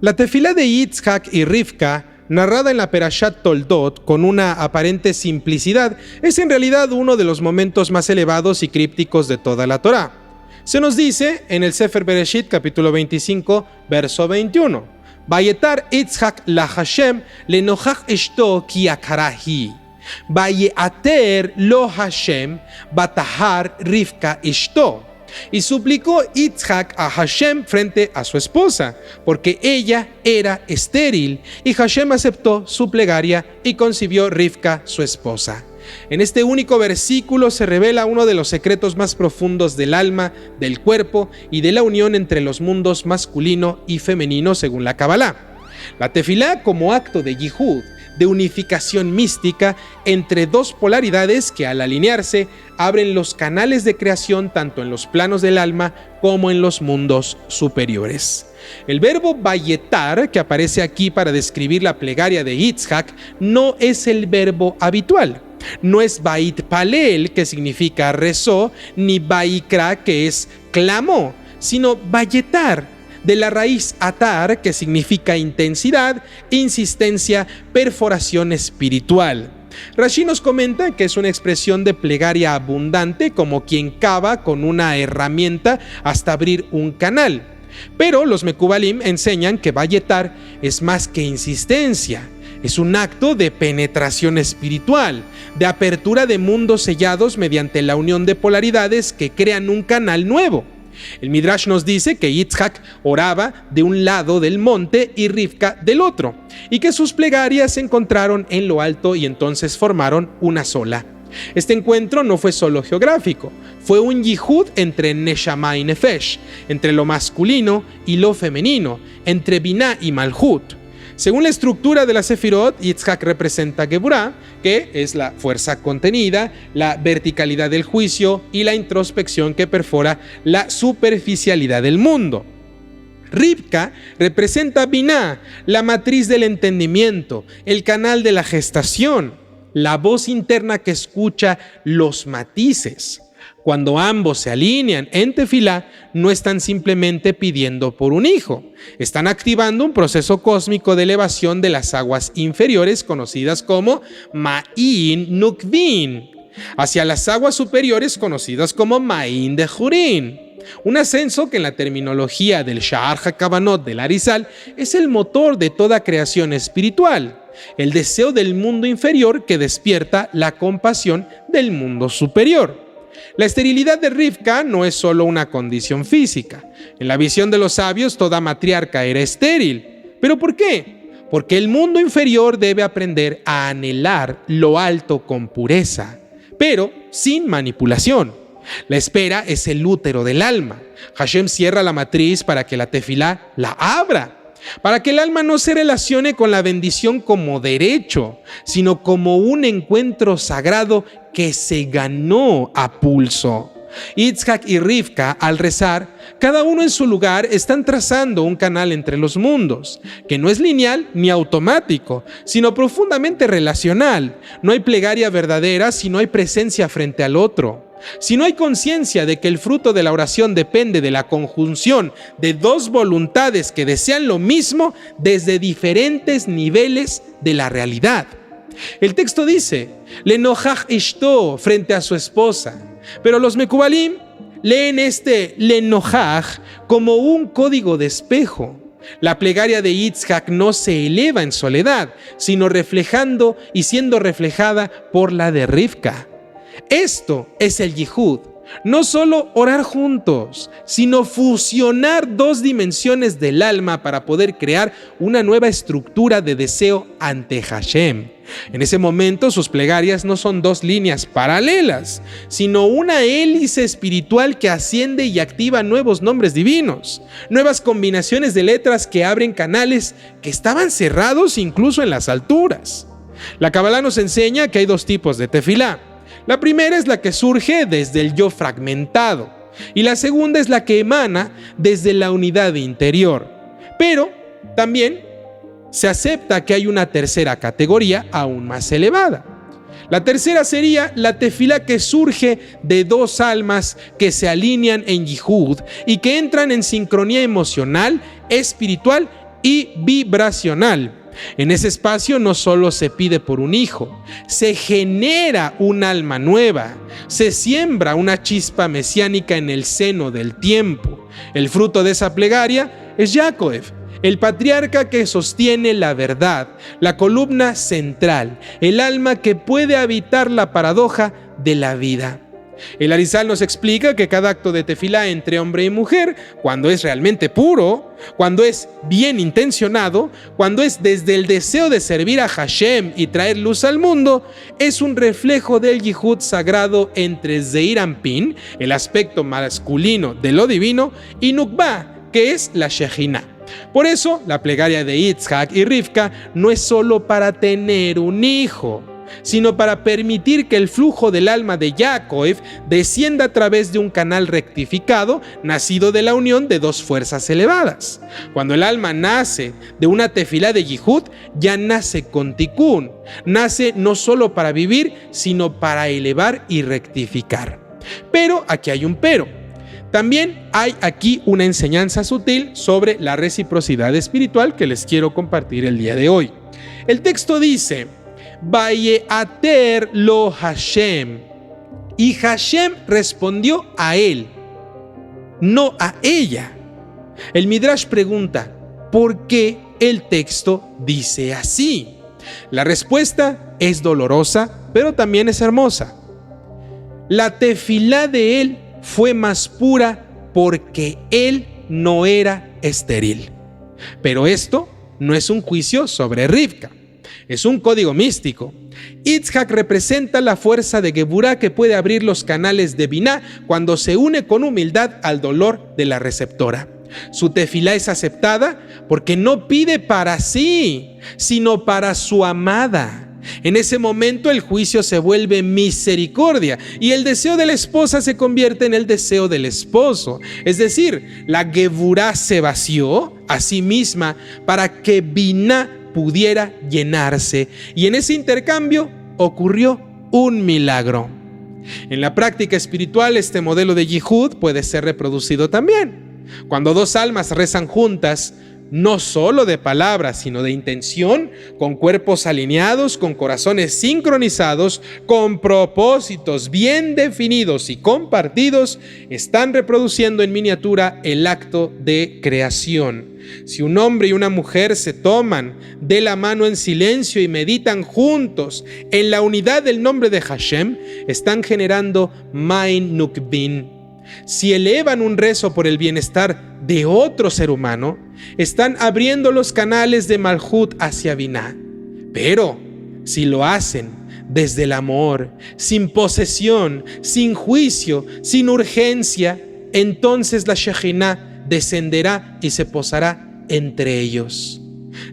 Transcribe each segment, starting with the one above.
La tefilá de Yitzhak y Rivka, narrada en la Perashat Toldot con una aparente simplicidad, es en realidad uno de los momentos más elevados y crípticos de toda la Torá. Se nos dice en el Sefer Bereshit, capítulo 25, verso 21, Vayetar Yitzhak la Hashem lenochach eshto ki akarahi. Vayeater lo Hashem batahar Rivka eshto. Y suplicó Yitzhak a Hashem frente a su esposa, porque ella era estéril, y Hashem aceptó su plegaria y concibió Rivka, su esposa. En este único versículo se revela uno de los secretos más profundos del alma, del cuerpo y de la unión entre los mundos masculino y femenino según la Kabbalah. La tefilá como acto de yihud, de unificación mística entre dos polaridades que al alinearse abren los canales de creación tanto en los planos del alma como en los mundos superiores. El verbo vayetar, que aparece aquí para describir la plegaria de Yitzhak, no es el verbo habitual. No es bait palel, que significa rezó, ni vaikra, que es clamó, sino vayetar, de la raíz atar, que significa intensidad, insistencia, perforación espiritual. Rashi nos comenta que es una expresión de plegaria abundante, como quien cava con una herramienta hasta abrir un canal. Pero los Mekubalim enseñan que vayetar es más que insistencia. Es un acto de penetración espiritual, de apertura de mundos sellados mediante la unión de polaridades que crean un canal nuevo. El Midrash nos dice que Yitzhak oraba de un lado del monte y Rivka del otro, y que sus plegarias se encontraron en lo alto y entonces formaron una sola. Este encuentro no fue solo geográfico, fue un yihud entre Neshama y Nefesh, entre lo masculino y lo femenino, entre Binah y Malhut. Según la estructura de la Sefirot, Yitzhak representa Geburah, que es la fuerza contenida, la verticalidad del juicio y la introspección que perfora la superficialidad del mundo. Rivka representa Binah, la matriz del entendimiento, el canal de la gestación, la voz interna que escucha los matices. Cuando ambos se alinean en tefilá, no están simplemente pidiendo por un hijo, están activando un proceso cósmico de elevación de las aguas inferiores conocidas como Ma'in Nukvin, hacia las aguas superiores conocidas como Ma'in de Jurín. Un ascenso que en la terminología del Sha'ar HaKavanot del Arizal es el motor de toda creación espiritual, el deseo del mundo inferior que despierta la compasión del mundo superior. La esterilidad de Rivka no es solo una condición física. En la visión de los sabios, toda matriarca era estéril. ¿Pero por qué? Porque el mundo inferior debe aprender a anhelar lo alto con pureza, pero sin manipulación. La espera es el útero del alma. Hashem cierra la matriz para que la tefilá la abra, para que el alma no se relacione con la bendición como derecho, sino como un encuentro sagrado que se ganó a pulso. Yitzhak y Rivka, al rezar, cada uno en su lugar, están trazando un canal entre los mundos, que no es lineal ni automático, sino profundamente relacional. No hay plegaria verdadera si no hay presencia frente al otro. Si no hay conciencia de que el fruto de la oración depende de la conjunción de dos voluntades que desean lo mismo desde diferentes niveles de la realidad. El texto dice, Lenochach ishto, frente a su esposa, pero los Mekubalim leen este Lenochach como un código de espejo. La plegaria de Yitzhak no se eleva en soledad, sino reflejando y siendo reflejada por la de Rivka. Esto es el yihud, no solo orar juntos, sino fusionar dos dimensiones del alma para poder crear una nueva estructura de deseo ante Hashem. En ese momento sus plegarias no son dos líneas paralelas, sino una hélice espiritual que asciende y activa nuevos nombres divinos, nuevas combinaciones de letras que abren canales que estaban cerrados incluso en las alturas. La Kabbalah nos enseña que hay dos tipos de tefilá. La primera es la que surge desde el yo fragmentado y la segunda es la que emana desde la unidad interior. Pero también se acepta que hay una tercera categoría aún más elevada. La tercera sería la tefilá que surge de dos almas que se alinean en yihud y que entran en sincronía emocional, espiritual y vibracional. En ese espacio no solo se pide por un hijo, se genera un alma nueva, se siembra una chispa mesiánica en el seno del tiempo. El fruto de esa plegaria es Yaakov, el patriarca que sostiene la verdad, la columna central, el alma que puede habitar la paradoja de la vida. El Arizal nos explica que cada acto de tefilá entre hombre y mujer, cuando es realmente puro, cuando es bien intencionado, cuando es desde el deseo de servir a Hashem y traer luz al mundo, es un reflejo del yihud sagrado entre Zeir Anpin, el aspecto masculino de lo divino, y Nukba, que es la Shejina. Por eso, la plegaria de Yitzhak y Rivka no es solo para tener un hijo, sino para permitir que el flujo del alma de Yaakov descienda a través de un canal rectificado nacido de la unión de dos fuerzas elevadas. Cuando el alma nace de una tefilá de Yihud, ya nace con Tikkun, nace no solo para vivir, sino para elevar y rectificar. Pero aquí hay un pero. También hay aquí una enseñanza sutil sobre la reciprocidad espiritual que les quiero compartir el día de hoy. El texto dice: Vayeater lo Hashem. Y Hashem respondió a él, no a ella. El Midrash pregunta, ¿por qué el texto dice así? La respuesta es dolorosa, pero también es hermosa. La tefilá de él fue más pura porque él no era estéril. Pero esto no es un juicio sobre Rivka. Es un código místico. Yitzhak representa la fuerza de Geburá que puede abrir los canales de Biná cuando se une con humildad al dolor de la receptora. Su tefilá es aceptada porque no pide para sí, sino para su amada. En ese momento el juicio se vuelve misericordia y el deseo de la esposa se convierte en el deseo del esposo. Es decir, la Geburá se vació a sí misma para que Biná pudiera llenarse, y en ese intercambio ocurrió un milagro. En la práctica espiritual, este modelo de Yihud puede ser reproducido también. Cuando dos almas rezan juntas, no solo de palabras, sino de intención, con cuerpos alineados, con corazones sincronizados, con propósitos bien definidos y compartidos, están reproduciendo en miniatura el acto de creación. Si un hombre y una mujer se toman de la mano en silencio y meditan juntos en la unidad del nombre de Hashem, están generando Main Nukbin. Si elevan un rezo por el bienestar de otro ser humano, están abriendo los canales de Malhut hacia Biná. Pero si lo hacen desde el amor, sin posesión, sin juicio, sin urgencia, entonces la Shejinah descenderá y se posará entre ellos.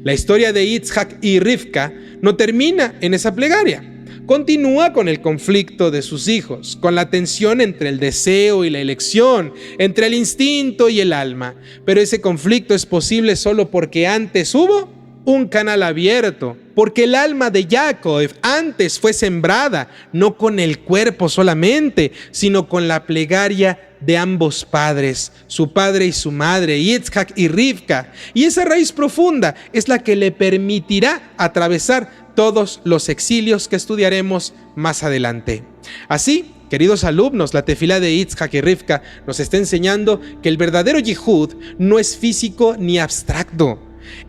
La historia de Yitzhak y Rivka no termina en esa plegaria. Continúa con el conflicto de sus hijos, con la tensión entre el deseo y la elección, entre el instinto y el alma. Pero ese conflicto es posible solo porque antes hubo un canal abierto, porque el alma de Yaakov antes fue sembrada, no con el cuerpo solamente, sino con la plegaria de ambos padres, su padre y su madre, Yitzhak y Rivka. Y esa raíz profunda es la que le permitirá atravesar todos los exilios que estudiaremos más adelante. Así, queridos alumnos, la tefilá de Yitzhak y Rivka nos está enseñando que el verdadero yihud no es físico ni abstracto,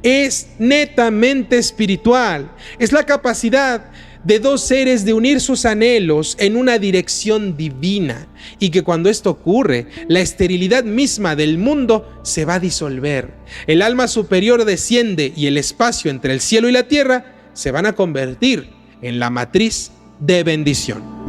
es netamente espiritual. Es la capacidad de dos seres de unir sus anhelos en una dirección divina, y que cuando esto ocurre, la esterilidad misma del mundo se va a disolver. El alma superior desciende y el espacio entre el cielo y la tierra se van a convertir en la matriz de bendición.